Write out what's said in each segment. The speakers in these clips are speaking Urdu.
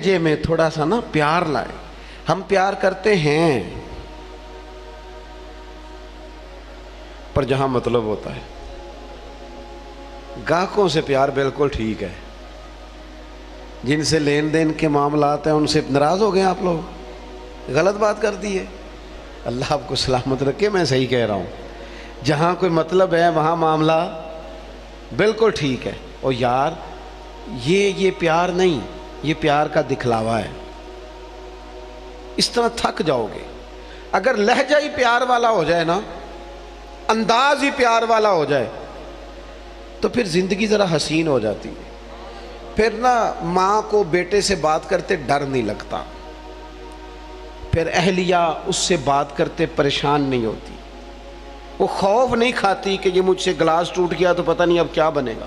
لہجے میں تھوڑا سا نا پیار لائے. ہم پیار کرتے ہیں پر جہاں مطلب ہوتا ہے. گاہکوں سے پیار بالکل ٹھیک ہے، جن سے لین دین کے معاملات ہیں ان سے ناراض ہو گئے آپ لوگ، غلط بات کر دی ہے. اللہ آپ کو سلامت رکھے. میں صحیح کہہ رہا ہوں. جہاں کوئی مطلب ہے وہاں معاملہ بالکل ٹھیک ہے. اور یار یہ پیار نہیں، یہ پیار کا دکھلاوا ہے. اس طرح تھک جاؤ گے. اگر لہجہ ہی پیار والا ہو جائے نا، انداز ہی پیار والا ہو جائے تو پھر زندگی ذرا حسین ہو جاتی ہے. پھر نا ماں کو بیٹے سے بات کرتے ڈر نہیں لگتا، پھر اہلیہ اس سے بات کرتے پریشان نہیں ہوتی، وہ خوف نہیں کھاتی کہ یہ مجھ سے گلاس ٹوٹ گیا تو پتہ نہیں اب کیا بنے گا.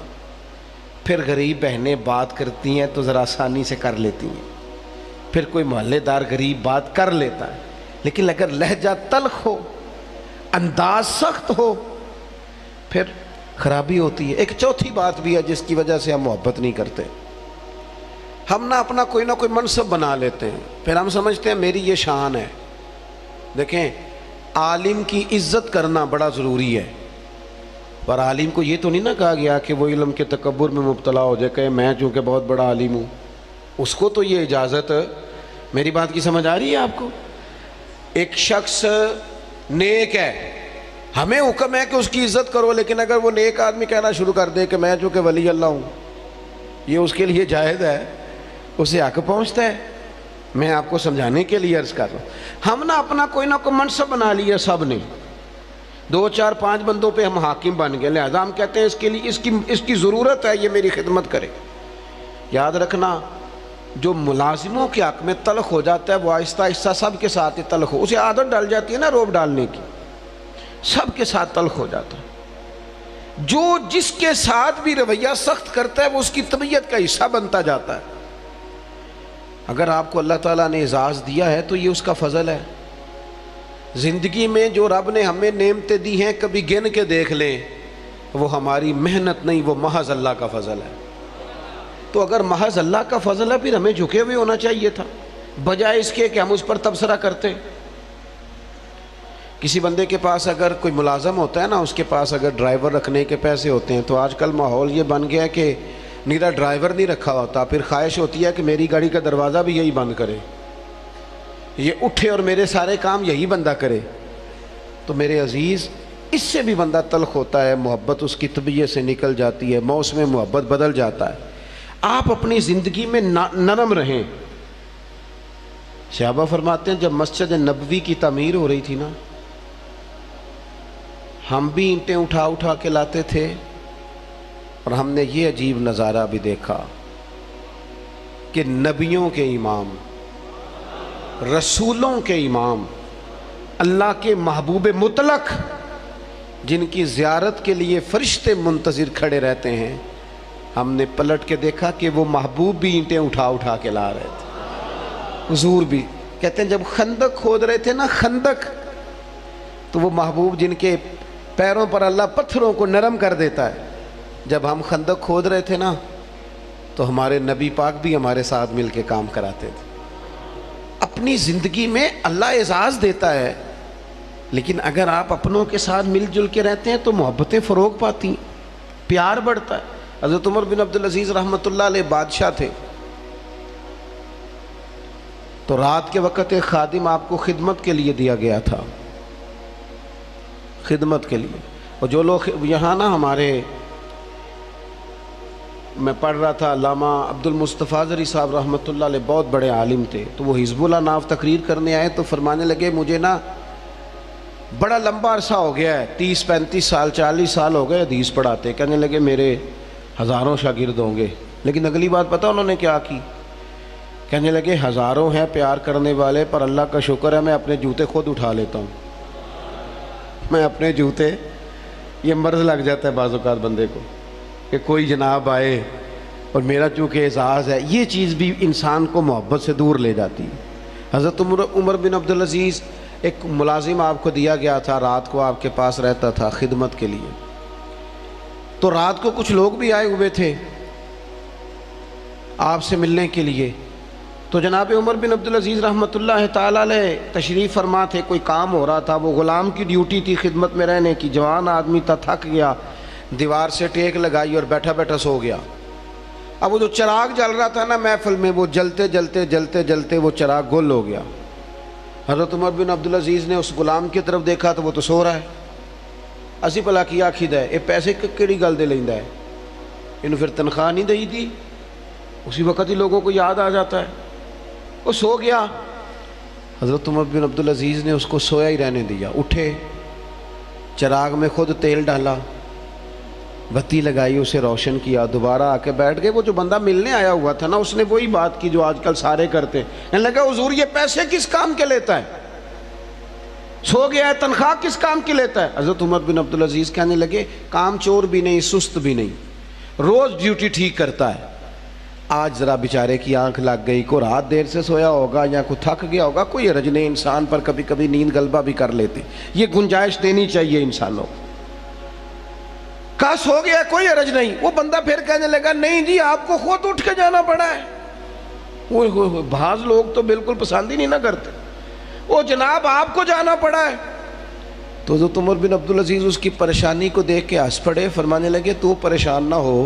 پھر غریب بہنیں بات کرتی ہیں تو ذرا آسانی سے کر لیتی ہیں. پھر کوئی محلے دار غریب بات کر لیتا ہے. لیکن اگر لہجہ تلخ ہو، انداز سخت ہو، پھر خرابی ہوتی ہے. ایک چوتھی بات بھی ہے جس کی وجہ سے ہم محبت نہیں کرتے. ہم نہ اپنا کوئی نہ کوئی منصب بنا لیتے ہیں، پھر ہم سمجھتے ہیں میری یہ شان ہے. دیکھیں، عالم کی عزت کرنا بڑا ضروری ہے، پر عالم کو یہ تو نہیں نہ کہا گیا کہ وہ علم کے تکبر میں مبتلا ہو جائے کہ میں چونکہ بہت بڑا عالم ہوں. اس کو تو یہ اجازت، میری بات کی سمجھ آ رہی ہے آپ کو؟ ایک شخص نیک ہے، ہمیں حکم ہے کہ اس کی عزت کرو، لیکن اگر وہ نیک آدمی کہنا شروع کر دے کہ میں چونکہ ولی اللہ ہوں، یہ اس کے لیے جائز ہے، اسے حق پہنچتا ہے. میں آپ کو سمجھانے کے لیے عرض کر رہا ہوں. ہم نے اپنا کوئی نہ کوئی منصب بنا لیا سب نے، 2 4 5 بندوں پہ ہم حاکم بن گئے، لہذا ہم کہتے ہیں اس کے لیے اس کی ضرورت ہے، یہ میری خدمت کرے. یاد رکھنا، جو ملازموں کے حق میں تلخ ہو جاتا ہے وہ آہستہ آہستہ سب کے ساتھ ہی تلخ ہو، اسے عادت ڈال جاتی ہے نا روب ڈالنے کی، سب کے ساتھ تلخ ہو جاتا ہے. جو جس کے ساتھ بھی رویہ سخت کرتا ہے وہ اس کی طبیعت کا حصہ بنتا جاتا ہے. اگر آپ کو اللہ تعالیٰ نے اعزاز دیا ہے تو یہ اس کا فضل ہے. زندگی میں جو رب نے ہمیں نعمتیں دی ہیں کبھی گن کے دیکھ لیں، وہ ہماری محنت نہیں، وہ محض اللہ کا فضل ہے. تو اگر محض اللہ کا فضل ہے پھر ہمیں جھکے ہوئے ہونا چاہیے تھا، بجائے اس کے کہ ہم اس پر تبصرہ کرتے. کسی بندے کے پاس اگر کوئی ملازم ہوتا ہے نا، اس کے پاس اگر ڈرائیور رکھنے کے پیسے ہوتے ہیں تو آج کل ماحول یہ بن گیا ہے کہ نیرا ڈرائیور نہیں رکھا ہوتا، پھر خواہش ہوتی ہے کہ میری گاڑی کا دروازہ بھی یہی بند کرے، یہ اٹھے اور میرے سارے کام یہی بندہ کرے. تو میرے عزیز، اس سے بھی بندہ تلخ ہوتا ہے، محبت اس کی طبیعت سے نکل جاتی ہے، موسم محبت بدل جاتا ہے. آپ اپنی زندگی میں نرم رہیں. صحابہ فرماتے ہیں جب مسجد نبوی کی تعمیر ہو رہی تھی نا، ہم بھی اینٹیں اٹھا اٹھا کے لاتے تھے، اور ہم نے یہ عجیب نظارہ بھی دیکھا کہ نبیوں کے امام، رسولوں کے امام، اللہ کے محبوب مطلق، جن کی زیارت کے لیے فرشتے منتظر کھڑے رہتے ہیں، ہم نے پلٹ کے دیکھا کہ وہ محبوب بھی اینٹیں اٹھا اٹھا کے لا رہے تھے. حضور بھی کہتے ہیں جب خندق کھود رہے تھے نا، خندق، تو وہ محبوب جن کے پیروں پر اللہ پتھروں کو نرم کر دیتا ہے، جب ہم خندق کھود رہے تھے نا تو ہمارے نبی پاک بھی ہمارے ساتھ مل کے کام کراتے تھے. اپنی زندگی میں اللہ اعزاز دیتا ہے، لیکن اگر آپ اپنوں کے ساتھ مل جل کے رہتے ہیں تو محبتیں فروغ پاتی ہیں، پیار بڑھتا ہے. حضرت عمر بن عبدالعزیز رحمۃ اللہ علیہ بادشاہ تھے، تو رات کے وقت ایک خادم آپ کو خدمت کے لیے دیا گیا تھا، خدمت کے لیے. اور جو لوگ یہاں نا ہمارے، میں پڑھ رہا تھا، علامہ عبد المصطفیٰ زری صاحب رحمۃ اللہ علیہ بہت بڑے عالم تھے، تو وہ حزب اللہ ناف تقریر کرنے آئے تو فرمانے لگے مجھے نا بڑا لمبا عرصہ ہو گیا ہے، 30 35 سال 40 سال ہو گئے حدیث پڑھاتے. کہنے لگے میرے ہزاروں شاگرد ہوں گے. لیکن اگلی بات پتہ انہوں نے کیا کی؟ کہنے لگے ہزاروں ہیں پیار کرنے والے، پر اللہ کا شکر ہے میں اپنے جوتے خود اٹھا لیتا ہوں. میں اپنے جوتے، یہ مرض لگ جاتا ہے بعض اوقات بندے کو کہ کوئی جناب آئے اور میرا چونکہ اعزاز ہے، یہ چیز بھی انسان کو محبت سے دور لے جاتی ہے. حضرت عمر بن عبدالعزیز، ایک ملازم آپ کو دیا گیا تھا، رات کو آپ کے پاس رہتا تھا خدمت کے لیے. تو رات کو کچھ لوگ بھی آئے ہوئے تھے آپ سے ملنے کے لیے، تو جناب عمر بن عبدالعزیز رحمۃ اللہ تعالیٰ علیہ تشریف فرما تھے، کوئی کام ہو رہا تھا، وہ غلام کی ڈیوٹی تھی خدمت میں رہنے کی، جوان آدمی تھا، تھک گیا، دیوار سے ٹیک لگائی اور بیٹھا بیٹھا سو گیا۔ اب وہ جو چراغ جل رہا تھا نا محفل میں، وہ جلتے جلتے جلتے جلتے وہ چراغ گل ہو گیا۔ حضرت عمر بن عبدالعزیز نے اس غلام کی طرف دیکھا تو وہ تو سو رہا ہے۔ اسی بھلا کی آکھیدہ ہے، یہ پیسے کیڑی گل دے لیندا ہے، انہوں پھر تنخواہ نہیں دئی تھی، اسی وقت ہی لوگوں کو یاد آ جاتا ہے، وہ سو گیا۔ حضرت عمر بن عبدالعزیز نے اس کو سویا ہی رہنے دیا، اٹھے، چراغ میں خود تیل ڈالا، بتی لگائی، اسے روشن کیا، دوبارہ آ کے بیٹھ گئے۔ وہ جو بندہ ملنے آیا ہوا تھا نا، اس نے وہی بات کی جو آج کل سارے کرتے ہیں، کہنے لگا حضور یہ پیسے کس کام کے لیتا ہے، سو گیا ہے، تنخواہ کس کام کی لیتا ہے؟ حضرت عمر بن عبدالعزیز کہنے لگے کام چور بھی نہیں، سست بھی نہیں، روز ڈیوٹی ٹھیک کرتا ہے، آج ذرا بیچارے کی آنکھ لگ گئی، کوئی رات دیر سے سویا ہوگا یا کوئی تھک گیا ہوگا، کوئی حرج نہیں، انسان پر کبھی کبھی نیند غلبہ بھی کر لیتے، یہ گنجائش دینی چاہیے انسانوں کو۔ کہا سو گیا کوئی حرج نہیں۔ وہ بندہ پھر کہنے لگا نہیں جی آپ کو خود اٹھ کے جانا پڑا ہے۔ بعض لوگ تو بالکل پسند ہی نہیں نہ کرتے، وہ جناب آپ کو جانا پڑا ہے۔ تو حضرت عمر بن عبدالعزیز اس کی پریشانی کو دیکھ کے ہنس پڑے، فرمانے لگے تو پریشان نہ ہو،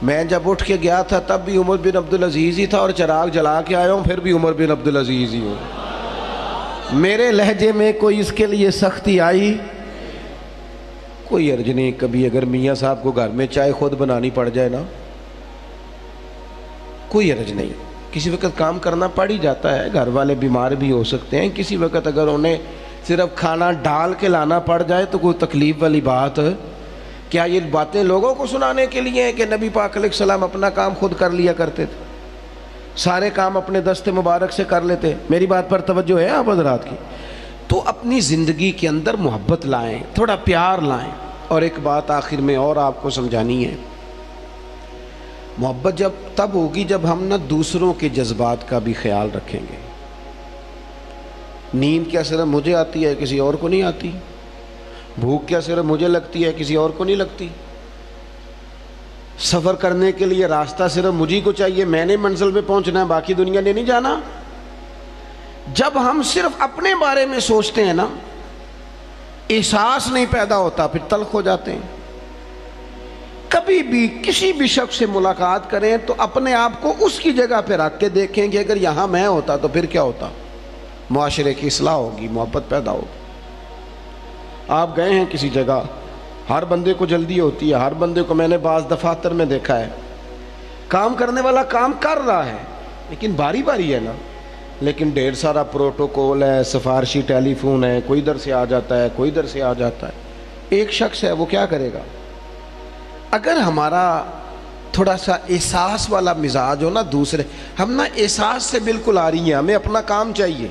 میں جب اٹھ کے گیا تھا تب بھی عمر بن عبدالعزیز ہی تھا، اور چراغ جلا کے آیا ہوں پھر بھی عمر بن عبدالعزیز ہی ہوں، میرے لہجے میں کوئی اس کے لیے سختی آئی کوئی عرض نہیں۔ کبھی اگر میاں صاحب کو گھر میں چائے خود بنانی پڑ جائے نا، کوئی عرض نہیں، کسی وقت کام کرنا پڑ ہی جاتا ہے، گھر والے بیمار بھی ہو سکتے ہیں، کسی وقت اگر انہیں صرف کھانا ڈال کے لانا پڑ جائے تو کوئی تکلیف والی بات۔ کیا یہ باتیں لوگوں کو سنانے کے لیے ہیں کہ نبی پاک علیہ السلام اپنا کام خود کر لیا کرتے تھے، سارے کام اپنے دست مبارک سے کر لیتے؟ میری بات پر توجہ ہے آپ حضرات کی؟ تو اپنی زندگی کے اندر محبت لائیں، تھوڑا پیار لائیں۔ اور ایک بات آخر میں اور آپ کو سمجھانی ہے، محبت جب تب ہوگی جب ہم نہ دوسروں کے جذبات کا بھی خیال رکھیں گے۔ نیند کیا صرف مجھے آتی ہے، کسی اور کو نہیں آتی؟ بھوک کیا صرف مجھے لگتی ہے، کسی اور کو نہیں لگتی؟ سفر کرنے کے لیے راستہ صرف مجھے کو چاہیے، میں نے منزل پہ پہنچنا ہے، باقی دنیا نے نہیں جانا۔ جب ہم صرف اپنے بارے میں سوچتے ہیں نا، احساس نہیں پیدا ہوتا، پھر تلخ ہو جاتے ہیں۔ کبھی بھی کسی بھی شخص سے ملاقات کریں تو اپنے آپ کو اس کی جگہ پہ رکھ کے دیکھیں کہ اگر یہاں میں ہوتا تو پھر کیا ہوتا، معاشرے کی اصلاح ہوگی، محبت پیدا ہوگی۔ آپ گئے ہیں کسی جگہ، ہر بندے کو جلدی ہوتی ہے، ہر بندے کو میں نے بعض دفاتر میں دیکھا ہے، کام کرنے والا کام کر رہا ہے لیکن باری باری ہے نا، لیکن ڈھیر سارا پروٹوکول ہے، سفارشی ٹیلی فون ہے، کوئی ادھر سے آ جاتا ہے، کوئی ادھر سے آ جاتا ہے۔ ایک شخص ہے، وہ کیا کرے گا؟ اگر ہمارا تھوڑا سا احساس والا مزاج ہو نا، دوسرے ہم نا احساس سے بالکل آ رہی ہیں، ہمیں اپنا کام چاہیے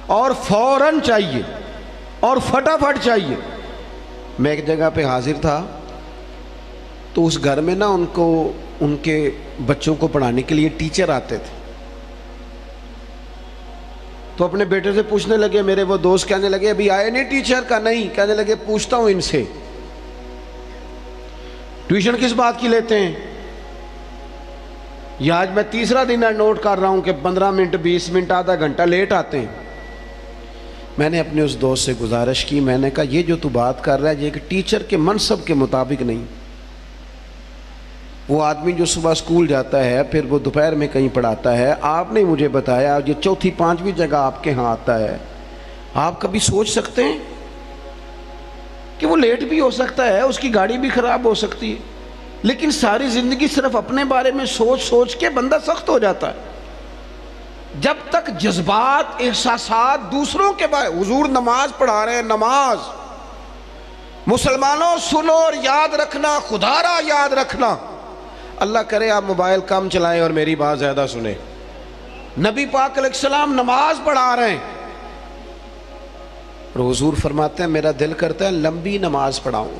اور فوراً چاہیے اور فٹافٹ چاہیے۔ میں ایک جگہ پہ حاضر تھا تو اس گھر میں نا ان کے بچوں کو پڑھانے کے لیے ٹیچر آتے تھے، تو اپنے بیٹے سے پوچھنے لگے، میرے وہ دوست کہنے لگے ابھی آئے نہیں ٹیچر کا؟ نہیں۔ کہنے لگے پوچھتا ہوں ان سے ٹیوشن کس بات کی لیتے ہیں؟ یہ آج میں تیسرا دن نوٹ کر رہا ہوں کہ 15 منٹ 20 منٹ آدھا گھنٹہ لیٹ آتے ہیں۔ میں نے اپنے اس دوست سے گزارش کی، میں نے کہا یہ جو تو بات کر رہا ہے یہ کہ ٹیچر کے منصب کے مطابق نہیں، وہ آدمی جو صبح اسکول جاتا ہے پھر وہ دوپہر میں کہیں پڑھاتا ہے، آپ نے مجھے بتایا یہ چوتھی پانچویں جگہ آپ کے ہاں آتا ہے۔ آپ کبھی سوچ سکتے ہیں کہ وہ لیٹ بھی ہو سکتا ہے، اس کی گاڑی بھی خراب ہو سکتی ہے، لیکن ساری زندگی صرف اپنے بارے میں سوچ سوچ کے بندہ سخت ہو جاتا ہے۔ جب تک جذبات احساسات دوسروں کے بارے، حضور نماز پڑھا رہے ہیں، نماز مسلمانوں سنو اور یاد رکھنا، خدا را یاد رکھنا، اللہ کرے آپ موبائل کم چلائیں اور میری بات زیادہ سنیں۔ نبی پاک علیہ السلام نماز پڑھا رہے ہیں اور حضور فرماتے ہیں میرا دل کرتا ہے لمبی نماز پڑھاؤں،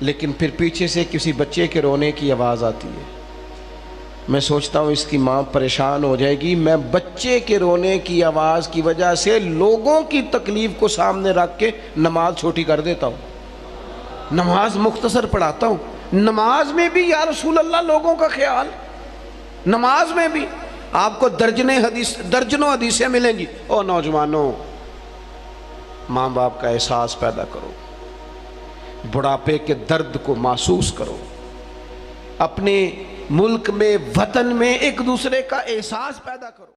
لیکن پھر پیچھے سے کسی بچے کے رونے کی آواز آتی ہے، میں سوچتا ہوں اس کی ماں پریشان ہو جائے گی، میں بچے کے رونے کی آواز کی وجہ سے لوگوں کی تکلیف کو سامنے رکھ کے نماز چھوٹی کر دیتا ہوں، نماز مختصر پڑھاتا ہوں۔ نماز میں بھی یا رسول اللہ لوگوں کا خیال، نماز میں بھی آپ کو درجنوں حدیثیں ملیں گی. او نوجوانوں، ماں باپ کا احساس پیدا کرو، بڑھاپے کے درد کو محسوس کرو، اپنے ملک میں، وطن میں ایک دوسرے کا احساس پیدا کرو.